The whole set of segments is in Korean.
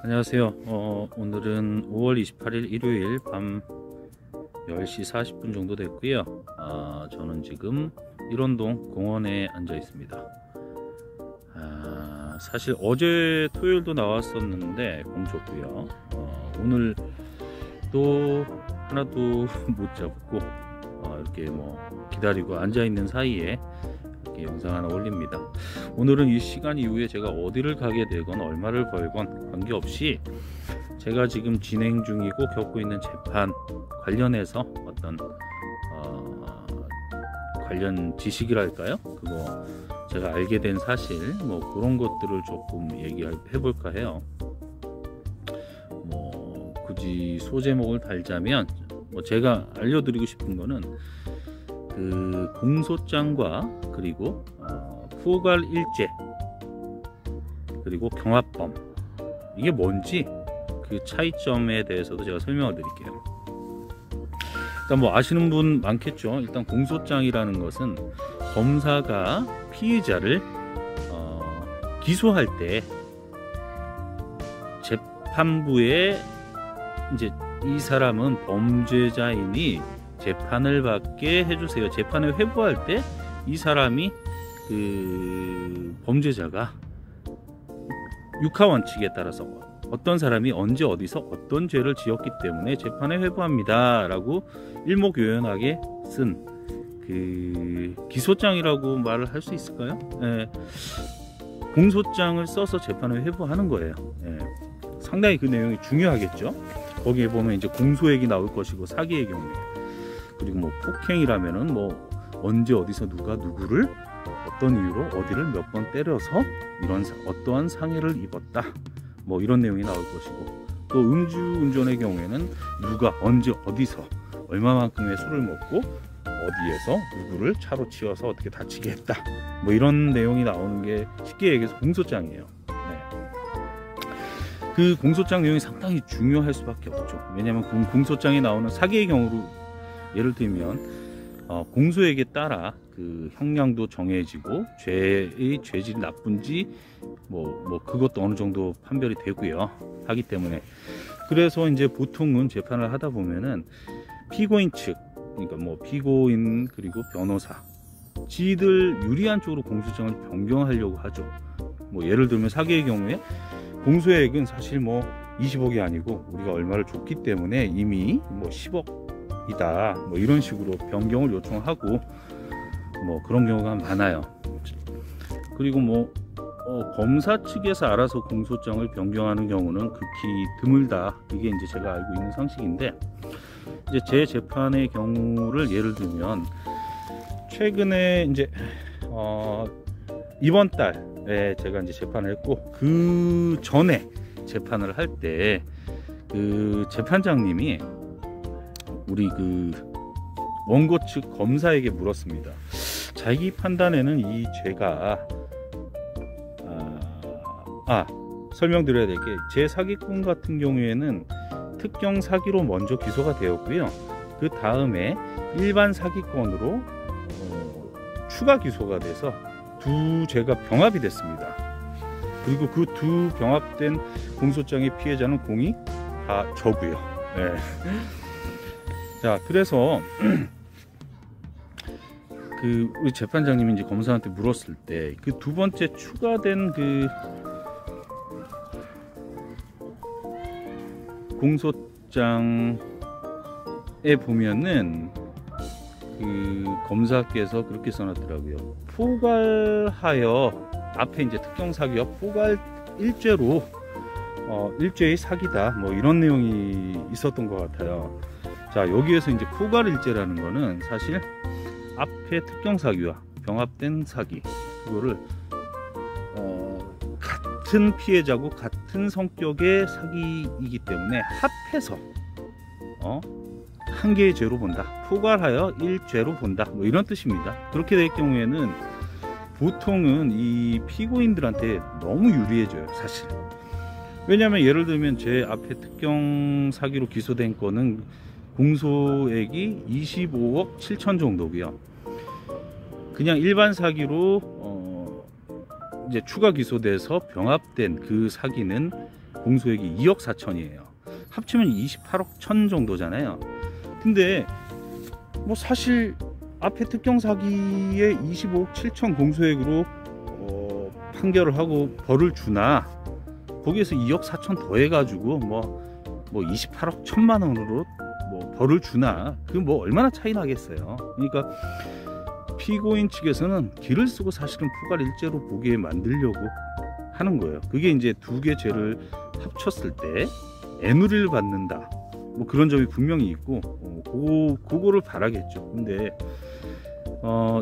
안녕하세요. 오늘은 5월 28일 일요일 밤 10시 40분 정도 됐고요. 저는 지금 일원동 공원에 앉아 있습니다. 사실 어제 토요일도 나왔었는데 공쳤고요. 오늘 또 하나도 못 잡고 이렇게 기다리고 앉아 있는 사이에 영상 하나 올립니다. 오늘은 이 시간 이후에 제가 어디를 가게 되건 얼마를 벌건 관계없이 제가 지금 진행 중이고 겪고 있는 재판 관련해서 어떤 관련 지식이랄까요? 그거 제가 알게 된 사실 그런 것들을 조금 얘기해 볼까 해요. 굳이 소제목을 달자면 제가 알려드리고 싶은 거는 그 공소장과 그리고 포괄일죄 그리고 경합범, 이게 뭔지 그 차이점에 대해서도 제가 설명을 드릴게요. 일단 아시는 분 많겠죠. 일단 공소장이라는 것은 검사가 피의자를 기소할 때 재판부에 이제 이 사람은 범죄자이니 재판을 받게 해주세요. 재판을 회부할 때 이 사람이 그 범죄자가 육하원칙에 따라서 어떤 사람이 언제 어디서 어떤 죄를 지었기 때문에 재판에 회부합니다 라고 일목요연하게 쓴 그 기소장이라고 말을 할 수 있을까요? 공소장을 써서 재판을 회부하는 거예요. 상당히 그 내용이 중요하겠죠. 거기에 보면 이제 공소액이 나올 것이고, 사기의 경우에 그리고 폭행이라면은 언제 어디서 누가 누구를 어떤 이유로 어디를 몇 번 때려서 이런 어떠한 상해를 입었다, 이런 내용이 나올 것이고, 또 음주운전의 경우에는 누가 언제 어디서 얼마만큼의 술을 먹고 어디에서 누구를 차로 치여서 어떻게 다치게 했다, 이런 내용이 나오는 게 쉽게 얘기해서 공소장이에요. 그 공소장 내용이 상당히 중요할 수밖에 없죠. 왜냐하면 공소장에 나오는 사기의 경우로 예를 들면 공소액에 따라 그 형량도 정해지고 죄의 죄질이 나쁜지 그것도 어느 정도 판별이 되고요 하기 때문에, 그래서 이제 보통은 재판을 하다 보면은 피고인 측, 그러니까 피고인 그리고 변호사 지들 유리한 쪽으로 공소장을 변경하려고 하죠. 예를 들면 사기의 경우에 공소액은 사실 20억이 아니고 우리가 얼마를 줬기 때문에 이미 10억이다 이런 식으로 변경을 요청하고 그런 경우가 많아요. 그리고 검사 측에서 알아서 공소장을 변경하는 경우는 극히 드물다. 이게 이제 제가 알고 있는 상식인데, 이제 제 재판의 경우를 예를 들면 최근에 이제 이번 달에 제가 이제 재판을 했고, 그 전에 재판을 할 때 그 재판장님이 우리 그 원고 측 검사에게 물었습니다. 자기 판단에는 이 죄가 설명드려야 될 게, 제 사기꾼 같은 경우에는 특경 사기로 먼저 기소가 되었고요. 그 다음에 일반 사기건으로 추가 기소가 돼서 두 죄가 병합이 됐습니다. 그리고 그 두 병합된 공소장의 피해자는 공이 다 저고요. 자, 그래서 그 우리 재판장님이 이제 검사한테 물었을 때 그 두 번째 추가된 그 공소장에 보면은 그 검사께서 그렇게 써놨더라고요. 포괄하여, 앞에 이제 특경 사기와 포괄 일죄로 일죄의 사기다, 이런 내용이 있었던 것 같아요. 자, 여기에서 이제 포괄 일죄라는 거는 사실 앞에 특경 사기와 병합된 사기, 그거를 같은 피해자고 같은 성격의 사기이기 때문에 합해서 한 개의 죄로 본다, 포괄하여 일죄로 본다, 이런 뜻입니다. 그렇게 될 경우에는 보통은 이 피고인들한테 너무 유리해져요, 사실. 왜냐하면 예를 들면 제 앞에 특경 사기로 기소된 거는 공소액이 25억 7천 정도고요. 그냥 일반 사기로 이제 추가 기소돼서 병합된 그 사기는 공소액이 2억 4천이에요. 합치면 28억 1천 정도잖아요. 근데 뭐 사실 앞에 특경 사기에 25억 7천 공소액으로 판결을 하고 벌을 주나, 거기에서 2억 4천 더해가지고 뭐 28억 1천만 원으로 뭐 벌을 주나, 그 뭐 얼마나 차이 나겠어요. 그러니까 피고인 측에서는 기를 쓰고 사실은 포괄일죄로 보게 만들려고 하는 거예요. 그게 이제 두 개 죄를 합쳤을 때 애누리를 받는다, 뭐 그런 점이 분명히 있고, 그거를 바라겠죠. 근데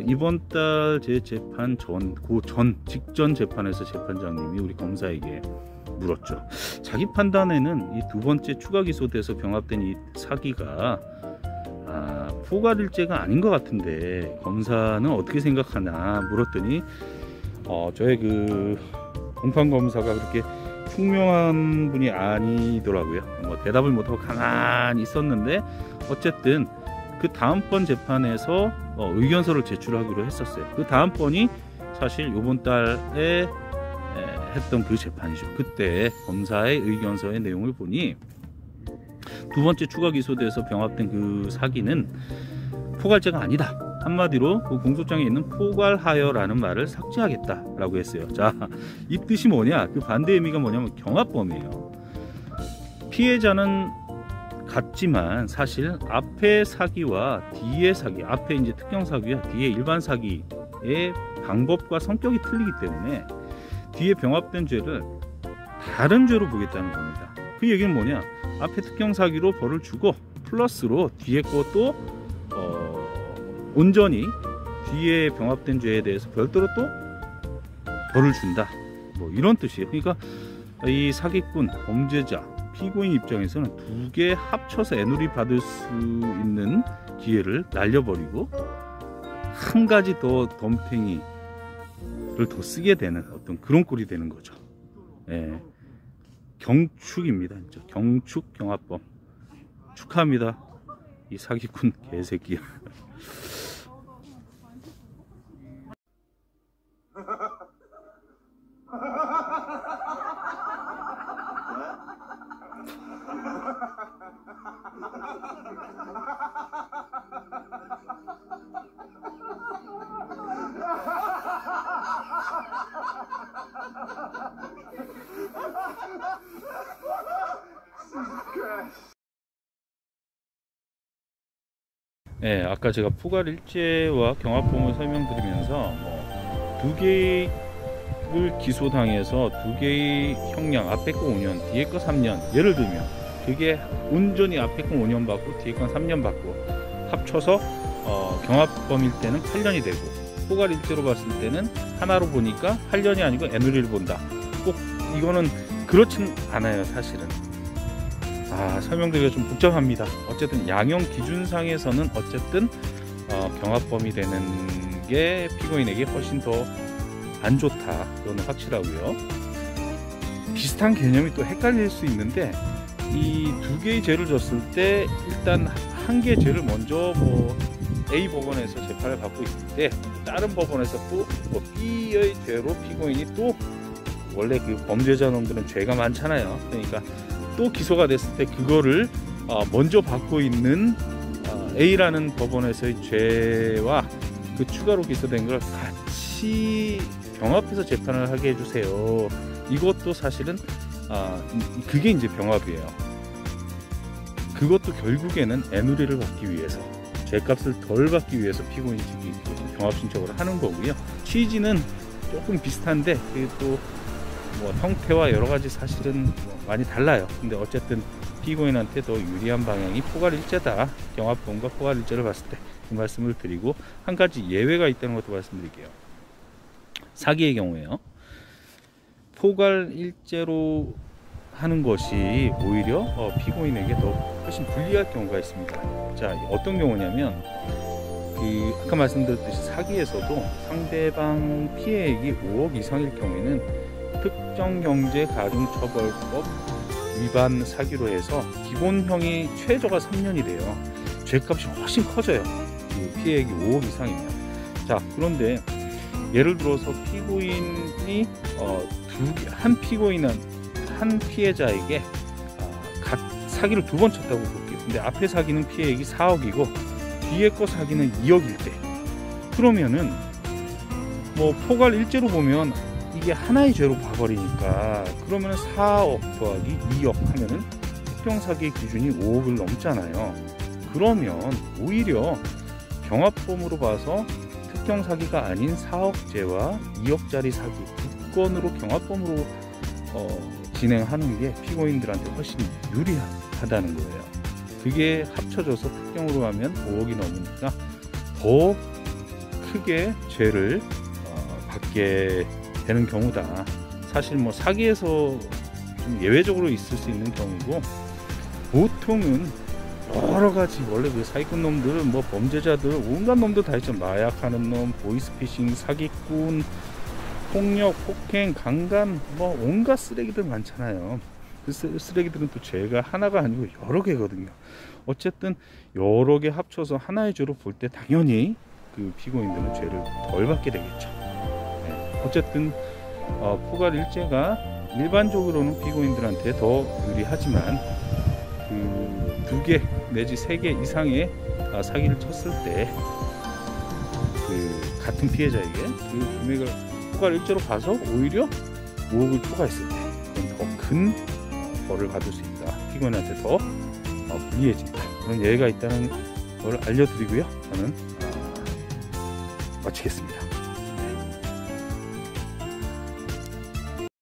이번 달 제 재판 직전 재판에서 재판장님이 우리 검사에게 물었죠. 자기 판단에는 이 두 번째 추가 기소돼서 병합된 이 사기가 포괄일죄가 아닌 것 같은데 검사는 어떻게 생각하나 물었더니 저의 그 공판검사가 그렇게 총명한 분이 아니더라고요. 뭐 대답을 못하고 가만히 있었는데, 어쨌든 그 다음번 재판에서 의견서를 제출하기로 했었어요. 그 다음번이 사실 이번 달에 했던 그 재판이죠. 그때 검사의 의견서의 내용을 보니 두 번째 추가 기소돼서 병합된 그 사기는 포괄죄가 아니다. 한마디로 그 공소장에 있는 포괄하여라는 말을 삭제하겠다라고 했어요. 자, 이 뜻이 뭐냐? 그 반대 의미가 뭐냐면 경합범이에요. 피해자는 같지만 사실 앞에 사기와 뒤에 사기, 앞에 이제 특경 사기와 뒤에 일반 사기의 방법과 성격이 틀리기 때문에 뒤에 병합된 죄를 다른 죄로 보겠다는 겁니다. 그 얘기는 뭐냐? 앞에 특경 사기로 벌을 주고 플러스로 뒤에 것도 온전히 뒤에 병합된 죄에 대해서 별도로 또 벌을 준다, 뭐 이런 뜻이에요. 그러니까 이 사기꾼, 범죄자, 피고인 입장에서는 두 개 합쳐서 애누리 받을 수 있는 기회를 날려버리고 한 가지 더 덤탱이를 더 쓰게 되는 어떤 그런 꼴이 되는 거죠. 예. 경축입니다. 진짜 경축 경합범 축하합니다. 이 사기꾼 개새끼야. 네, 아까 제가 포괄일죄와 경합범을 설명드리면서 두 개를 기소당해서 두 개의 형량, 앞에 거 5년, 뒤에 거 3년, 예를 들면 그게 온전히 앞에 거 5년 받고 뒤에 건 3년 받고 합쳐서 경합범일 때는 8년이 되고, 포괄일죄로 봤을 때는 하나로 보니까 8년이 아니고 애누리를 본다. 꼭 이거는 그렇진 않아요, 사실은. 설명드리기가 좀 복잡합니다. 어쨌든 양형 기준상에서는 어쨌든 경합범이 되는 게 피고인에게 훨씬 더 안 좋다, 그거는 확실하고요. 비슷한 개념이 또 헷갈릴 수 있는데, 이 두 개의 죄를 줬을 때 일단 한 개의 죄를 먼저 A 법원에서 재판을 받고 있을 때 다른 법원에서 또 B의 죄로 피고인이 또, 원래 그 범죄자 놈들은 죄가 많잖아요. 그러니까 또 기소가 됐을 때 그거를 먼저 받고 있는 A라는 법원에서의 죄와 그 추가로 기소된 걸 같이 병합해서 재판을 하게 해주세요. 이것도 사실은 그게 이제 병합이에요. 그것도 결국에는 애누리를 받기 위해서, 죄값을 덜 받기 위해서 피고인 측이 병합 신청을 하는 거고요. 취지는 조금 비슷한데 그게 또 형태와 여러 가지 사실은 많이 달라요. 근데 어쨌든 피고인한테 더 유리한 방향이 포괄일죄다, 경합범과 포괄일죄를 봤을 때, 그 말씀을 드리고, 한 가지 예외가 있다는 것도 말씀드릴게요. 사기의 경우에요, 포괄일죄로 하는 것이 오히려 피고인에게 더 훨씬 불리할 경우가 있습니다. 자, 어떤 경우냐면 아까 말씀드렸듯이 사기에서도 상대방 피해액이 5억 이상일 경우에는 특정경제가중처벌법 위반 사기로 해서 기본형이 최저가 3년이 돼요. 죄값이 훨씬 커져요. 그 피해액이 5억 이상이면. 자, 그런데 예를 들어서 피고인이 한 한 피해자에게 사기를 2번 쳤다고 볼게요. 근데 앞에 사기는 피해액이 4억이고 뒤에 거 사기는 2억일 때, 그러면은 뭐 포괄 일죄로 보면 이게 하나의 죄로 봐버리니까, 그러면은 4억 더하기 2억 하면은 특경 사기의 기준이 5억을 넘잖아요. 그러면 오히려 경합범으로 봐서 특경 사기가 아닌 4억죄와 2억짜리 사기 두 건으로 경합범으로 진행하는 게 피고인들한테 훨씬 유리하다는 거예요. 그게 합쳐져서 특경으로 하면 5억이 넘으니까 더 크게 죄를 받게 되는 경우다. 사실 뭐 사기에서 좀 예외적으로 있을 수 있는 경우고, 보통은 여러 가지 원래 그 사기꾼 놈들, 뭐 범죄자들 온갖 놈들 다 있죠. 마약하는 놈, 보이스피싱, 사기꾼, 폭력, 폭행, 강간, 뭐 온갖 쓰레기들 많잖아요. 그 쓰레기들은 또 죄가 하나가 아니고 여러 개거든요. 어쨌든 여러 개 합쳐서 하나의 죄로 볼 때 당연히 그 피고인들은 죄를 덜 받게 되겠죠. 네. 어쨌든 포괄 일죄가 일반적으로는 피고인들한테 더 유리하지만 그 2개 내지 3개 이상의 사기를 쳤을 때 그 같은 피해자에게 그 금액을 포괄 일죄로 봐서 오히려 5억을 초과했을 때 더 큰 벌을 받을 수 있다. 피고인한테 더 불리해진다. 그런 예외가 있다는 걸 알려드리고요. 저는 마치겠습니다.